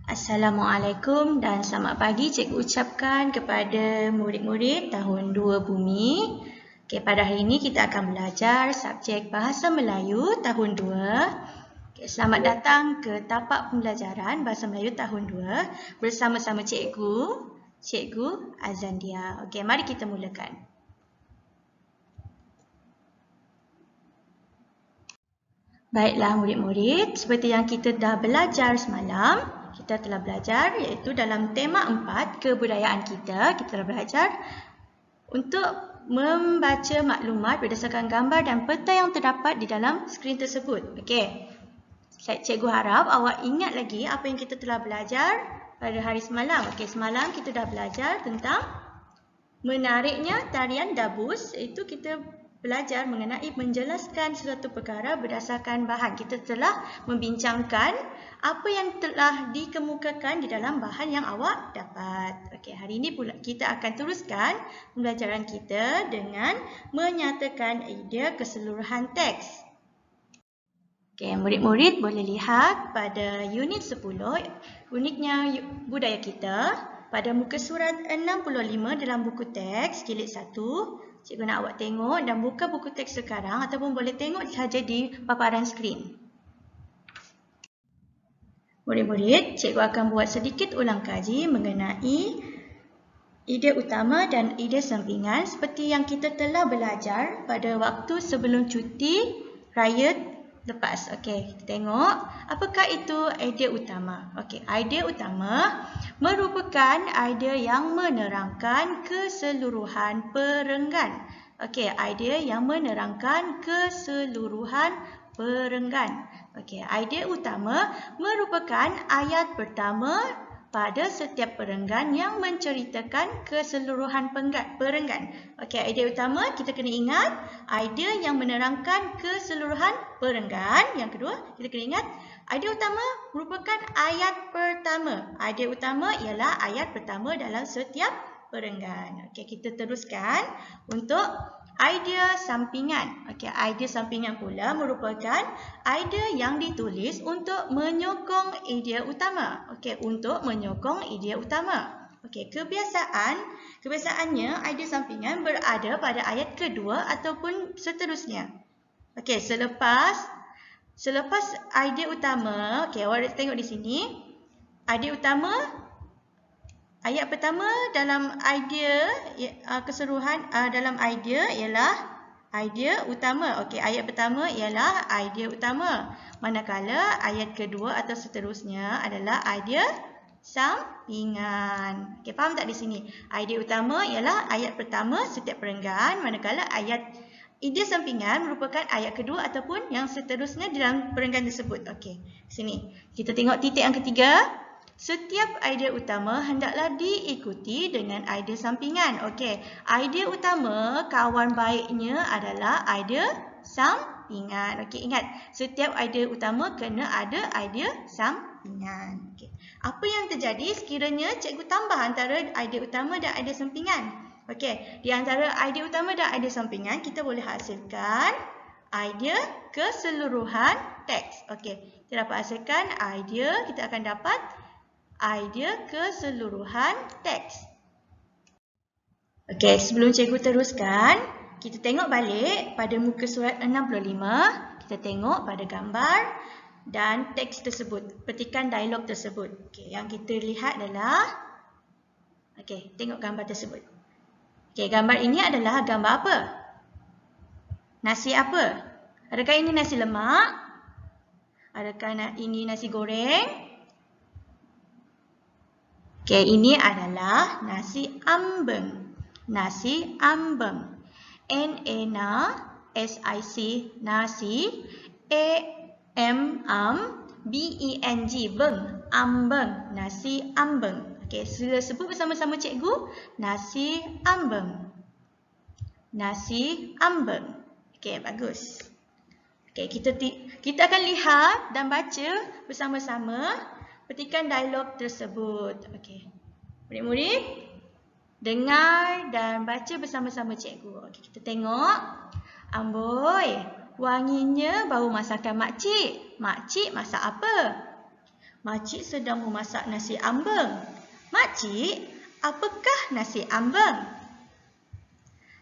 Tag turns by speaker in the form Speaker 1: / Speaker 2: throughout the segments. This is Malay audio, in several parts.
Speaker 1: Assalamualaikum dan selamat pagi cikgu ucapkan kepada murid-murid tahun 2 Bumi. Okay, pada hari ini kita akan belajar subjek Bahasa Melayu tahun 2. Okay, selamat datang ke tapak pembelajaran Bahasa Melayu tahun 2 bersama-sama Cikgu Azandia. Okay, mari kita mulakan. Baiklah murid-murid, seperti yang kita dah belajar semalam, kita telah belajar iaitu dalam tema 4 kebudayaan kita telah belajar untuk membaca maklumat berdasarkan gambar dan peta yang terdapat di dalam skrin tersebut. Okey. Cikgu harap awak ingat lagi apa yang kita telah belajar pada hari semalam. Okey, semalam kita dah belajar tentang menariknya tarian dabus, iaitu kita belajar mengenai menjelaskan sesuatu perkara berdasarkan bahan. Kita telah membincangkan apa yang telah dikemukakan di dalam bahan yang awak dapat. Okey, hari ini pula kita akan teruskan pembelajaran kita dengan menyatakan idea keseluruhan teks. Okey, murid-murid boleh lihat pada unit 10, uniknya budaya kita, pada muka surat 65 dalam buku teks jilid 1. Cikgu nak awak tengok dan buka buku teks sekarang ataupun boleh tengok sahaja di paparan skrin. Murid-murid, cikgu akan buat sedikit ulang kaji mengenai idea utama dan idea sampingan seperti yang kita telah belajar pada waktu sebelum cuti raya lepas. Okey, kita tengok apakah itu idea utama. Okey, idea utama merupakan idea yang menerangkan keseluruhan perenggan. Okey, idea yang menerangkan keseluruhan perenggan. Okey, idea utama merupakan ayat pertama pada setiap perenggan yang menceritakan keseluruhan perenggan. Okey, idea utama kita kena ingat idea yang menerangkan keseluruhan perenggan. Yang kedua, kita kena ingat idea utama merupakan ayat pertama. Idea utama ialah ayat pertama dalam setiap perenggan. Okey, kita teruskan untuk idea sampingan. Okey, idea sampingan pula merupakan idea yang ditulis untuk menyokong idea utama. Okey, untuk menyokong idea utama. Okey, kebiasaannya idea sampingan berada pada ayat kedua ataupun seterusnya. Okey, selepas idea utama, okey, awak tengok di sini. Idea utama, ayat pertama dalam idea keseluruhan dalam idea ialah idea utama. Okey, ayat pertama ialah idea utama. Manakala ayat kedua atau seterusnya adalah idea sampingan. Okey, faham tak di sini? Idea utama ialah ayat pertama setiap perenggan, manakala idea sampingan merupakan ayat kedua ataupun yang seterusnya dalam perenggan tersebut. Okey, sini. Kita tengok titik yang ketiga. Setiap idea utama hendaklah diikuti dengan idea sampingan. Okey, idea utama kawan baiknya adalah idea sampingan. Okey, ingat, setiap idea utama kena ada idea sampingan. Okey. Apa yang terjadi sekiranya cikgu tambah antara idea utama dan idea sampingan? Okey, di antara idea utama dan idea sampingan kita boleh hasilkan idea keseluruhan teks. Okey, kita dapat hasilkan kita akan dapat idea keseluruhan teks. Okey, sebelum cikgu teruskan, kita tengok balik pada muka surat 65. Kita tengok pada gambar dan teks tersebut, petikan dialog tersebut. Okey, yang kita lihat adalah, okey, tengok gambar tersebut. Okey, gambar ini adalah gambar apa? Nasi apa? Adakah ini nasi lemak? Adakah ini nasi goreng? Okey, ini adalah nasi ambeng. Nasi ambeng. N-A-N-A S-I-C, nasi. A-M-B-E-N-G, beng. Ambeng. Nasi ambeng. Okey, sila sebut bersama-sama cikgu. Nasi ambeng. Nasi ambeng. Okey, bagus. Okey, kita akan lihat dan baca bersama-sama petikan dialog tersebut. Okey. Murid-murid, dengar dan baca bersama-sama cikgu. Okey, kita tengok. Amboi, wanginya bau masakan makcik. Makcik masak apa? Makcik sedang memasak nasi ambeng. Makcik, apakah nasi ambeng?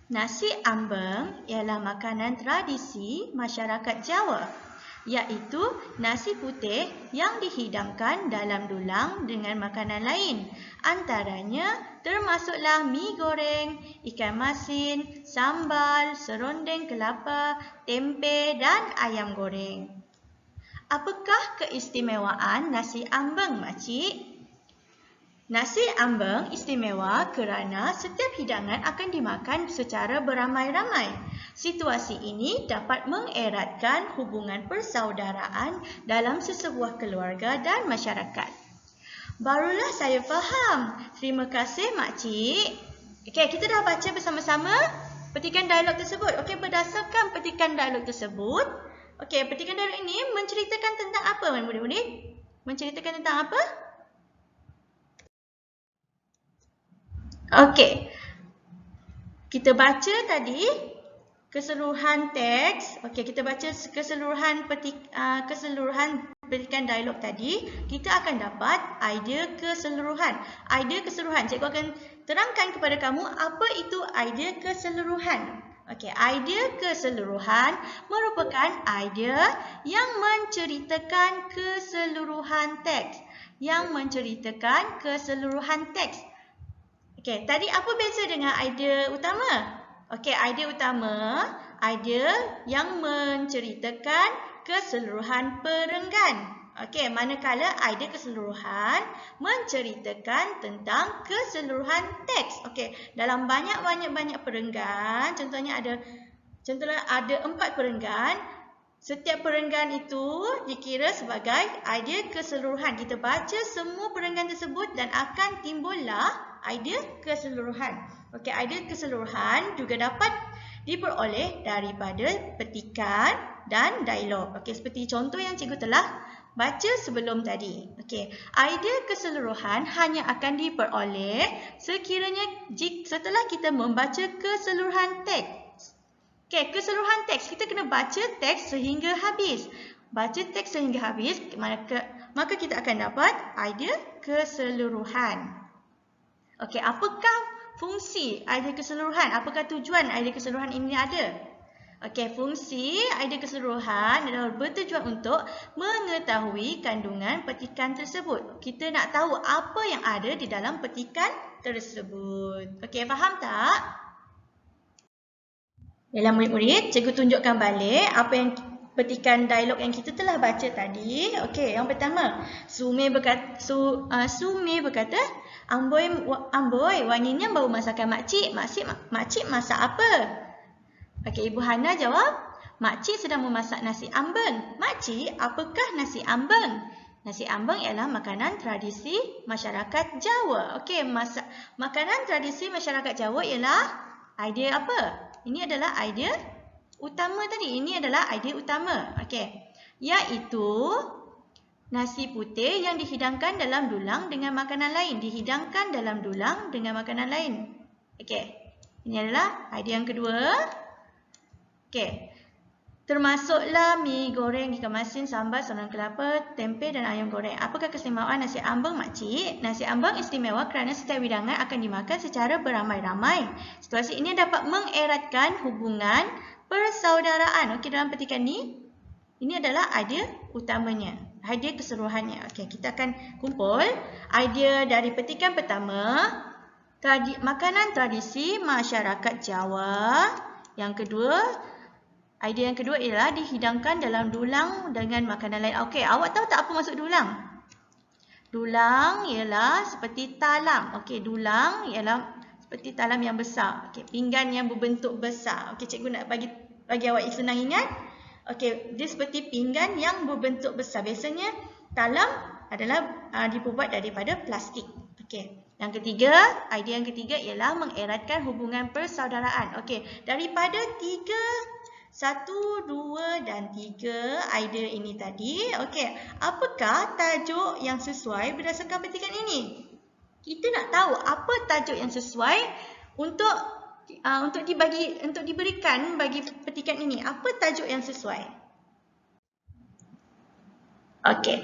Speaker 1: Nasi ambeng ialah makanan tradisi masyarakat Jawa, iaitu nasi putih yang dihidangkan dalam dulang dengan makanan lain. Antaranya termasuklah mi goreng, ikan masin, sambal, serundeng kelapa, tempe dan ayam goreng. Apakah keistimewaan nasi ambeng, makcik? Nasi ambeng istimewa kerana setiap hidangan akan dimakan secara beramai-ramai. Situasi ini dapat mengeratkan hubungan persaudaraan dalam sesebuah keluarga dan masyarakat. Barulah saya faham. Terima kasih, makcik. Okey, kita dah baca bersama-sama petikan dialog tersebut. Okey, berdasarkan petikan dialog tersebut, okey, petikan dialog ini menceritakan tentang apa, murid-murid? Menceritakan tentang apa? Okey, kita baca tadi keseluruhan teks. Okey, kita baca keseluruhan petikan dialog tadi. Kita akan dapat idea keseluruhan. Idea keseluruhan. Cikgu akan terangkan kepada kamu apa itu idea keseluruhan. Okey, idea keseluruhan merupakan idea yang menceritakan keseluruhan teks. Okey, tadi apa beza dengan idea utama? Okey, idea utama, idea yang menceritakan keseluruhan perenggan. Okey, manakala idea keseluruhan menceritakan tentang keseluruhan teks. Okey, dalam banyak perenggan, contohnya ada 4 perenggan. Setiap perenggan itu dikira sebagai idea keseluruhan. Kita baca semua perenggan tersebut dan akan timbullah idea keseluruhan. Okey, idea keseluruhan juga dapat diperoleh daripada petikan dan dialog. Okey, seperti contoh yang cikgu telah baca sebelum tadi. Okey, idea keseluruhan hanya akan diperoleh sekiranya setelah kita membaca keseluruhan teks. Okey, keseluruhan teks. Kita kena baca teks sehingga habis. Baca teks sehingga habis, maka kita akan dapat idea keseluruhan. Okey, apakah fungsi idea keseluruhan? Apakah tujuan idea keseluruhan ini ada? Okey, fungsi idea keseluruhan adalah bertujuan untuk mengetahui kandungan petikan tersebut. Kita nak tahu apa yang ada di dalam petikan tersebut. Okey, faham tak? Dalam murid-murid, cikgu tunjukkan balik apa yang petikan dialog yang kita telah baca tadi. Okey, yang pertama, Sume berkata, Amboi, wanginya bau masakan makcik. Makcik masak apa? Okey, Ibu Hana jawab, makcik sedang memasak nasi ambeng. Makcik, apakah nasi ambeng? Nasi ambeng ialah makanan tradisi masyarakat Jawa. Okey, makanan tradisi masyarakat Jawa ialah idea apa? Ini adalah idea utama tadi. Ini adalah idea utama. Okey. Iaitu nasi putih yang dihidangkan dalam dulang dengan makanan lain. Dihidangkan dalam dulang dengan makanan lain. Okey. Ini adalah idea yang kedua. Okey. Termasuklah mi goreng, ikan masin, sambal, serundeng kelapa, tempe dan ayam goreng. Apakah keistimewaan nasi ambeng, makcik? Nasi ambeng istimewa kerana setiap hidangan akan dimakan secara beramai-ramai. Situasi ini dapat mengeratkan hubungan persaudaraan. Okey, dalam petikan ini adalah idea utamanya. Idea keseluruhannya. Okey, kita akan kumpul idea dari petikan pertama. Makanan tradisi masyarakat Jawa. Yang kedua, idea yang kedua ialah dihidangkan dalam dulang dengan makanan lain. Okey, awak tahu tak apa maksud dulang? Dulang ialah seperti talam. Okey, dulang ialah seperti talam yang besar. Okey, pinggan yang berbentuk besar. Okey, cikgu nak bagi awak senang ingat. Okey, dia seperti pinggan yang berbentuk besar. Biasanya talam adalah dibuat daripada plastik. Okey. Yang ketiga, idea yang ketiga ialah mengeratkan hubungan persaudaraan. Okey, daripada 1, 2 dan 3 idea ini tadi. Okey, apakah tajuk yang sesuai berdasarkan petikan ini? Kita nak tahu apa tajuk yang sesuai untuk diberikan bagi petikan ini. Apa tajuk yang sesuai? Okey.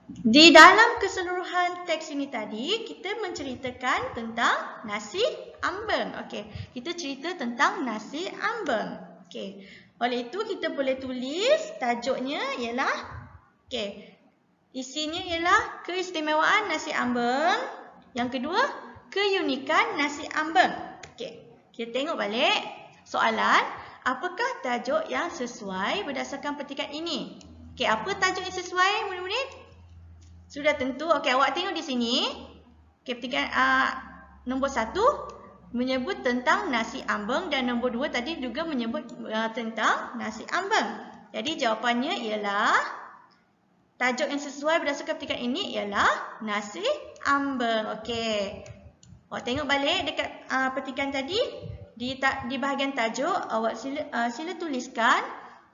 Speaker 1: Di dalam keseluruhan teks ini tadi, kita menceritakan tentang nasi ambeng. Okey, kita cerita tentang nasi ambeng. Okey. Oleh itu kita boleh tulis tajuknya ialah isinya ialah keistimewaan nasi ambeng. Yang kedua, keunikan nasi ambeng. Okey. Kita tengok balik soalan, apakah tajuk yang sesuai berdasarkan petikan ini? Okey, apa tajuk yang sesuai murid-murid? Sudah tentu. Okey, awak tengok di sini. Okey, petikan nombor 1 menyebut tentang nasi ambeng dan nombor 2 tadi juga menyebut tentang nasi ambeng. Jadi jawapannya ialah tajuk yang sesuai berdasarkan petikan ini ialah nasi ambeng. Okey. Awak tengok balik dekat petikan tadi di bahagian tajuk awak sila tuliskan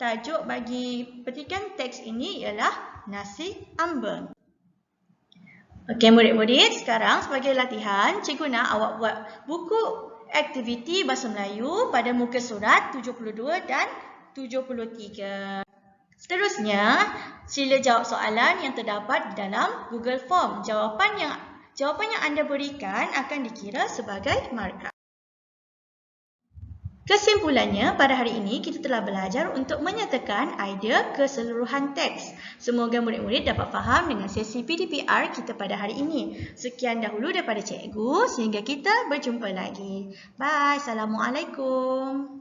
Speaker 1: tajuk bagi petikan teks ini ialah nasi ambeng. Okey murid-murid, sekarang sebagai latihan, cikgu nak awak buat buku aktiviti Bahasa Melayu pada muka surat 72 dan 73. Seterusnya, sila jawab soalan yang terdapat di dalam Google Form. Jawapan yang anda berikan akan dikira sebagai markah. Kesimpulannya, pada hari ini kita telah belajar untuk menyatakan idea keseluruhan teks. Semoga murid-murid dapat faham dengan sesi PDPR kita pada hari ini. Sekian dahulu daripada cikgu, sehingga kita berjumpa lagi. Bye. Assalamualaikum.